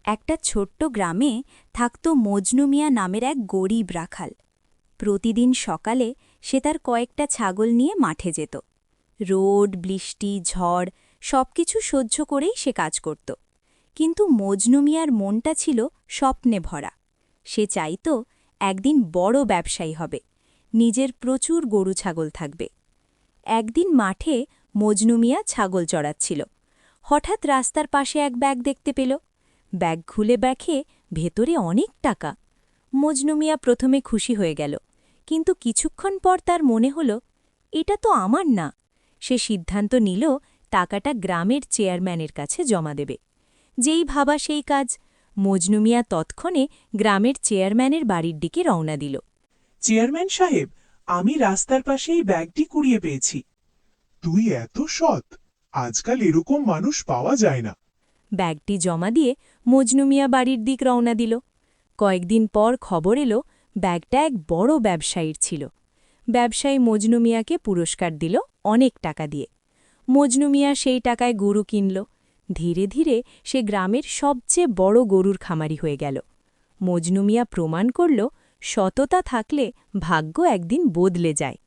একটা ছোট্ট গ্রামে থাকত মজনু মিয়া নামের এক গরিব রাখাল। প্রতিদিন সকালে সে তার কয়েকটা ছাগল নিয়ে মাঠে যেত। রোদ, বৃষ্টি, ঝড় সবকিছু সহ্য করেই সে কাজ করত। কিন্তু মজনু মিয়ার মনটা ছিল স্বপ্নে ভরা। সে চাইত একদিন বড় ব্যবসায়ী হবে, নিজের প্রচুর গরু ছাগল থাকবে। একদিন মাঠে মজনু মিয়া ছাগল চড়াচ্ছিল। হঠাৎ রাস্তার পাশে এক ব্যাগ দেখতে পেল। ব্যাগ খুলে দেখে ভেতরে অনেক টাকা। মজনু মিয়া প্রথমে খুশি হয়ে গেল, কিন্তু কিছুক্ষণ পর তার মনে হল এটা তো আমার না। সে সিদ্ধান্ত নিল টাকাটা গ্রামের চেয়ারম্যানের কাছে জমা দেবে। যেই ভাবা সেই কাজ। মজনু মিয়া তৎক্ষণে গ্রামের চেয়ারম্যানের বাড়ির দিকে রওনা দিল। চেয়ারম্যান সাহেব, আমি রাস্তার পাশে এই ব্যাগটি কুড়িয়ে পেয়েছি। তুই এত সৎ! আজকাল এরকম মানুষ পাওয়া যায় না। ব্যাগটি জমা দিয়ে মজনু মিয়া বাড়ির দিক রওনা দিল। কয়েকদিন পর খবর এলো ব্যাগটা এক বড় ব্যবসায়ীর ছিল। ব্যবসায়ী মজনু মিয়াকে পুরস্কার দিল অনেক টাকা দিয়ে। মজনু মিয়া সেই টাকায় গরু কিনল। ধীরে ধীরে সে গ্রামের সবচেয়ে বড় গরুর খামারি হয়ে গেল। মজনু মিয়া প্রমাণ করল, সততা থাকলে ভাগ্য একদিন বদলে যায়।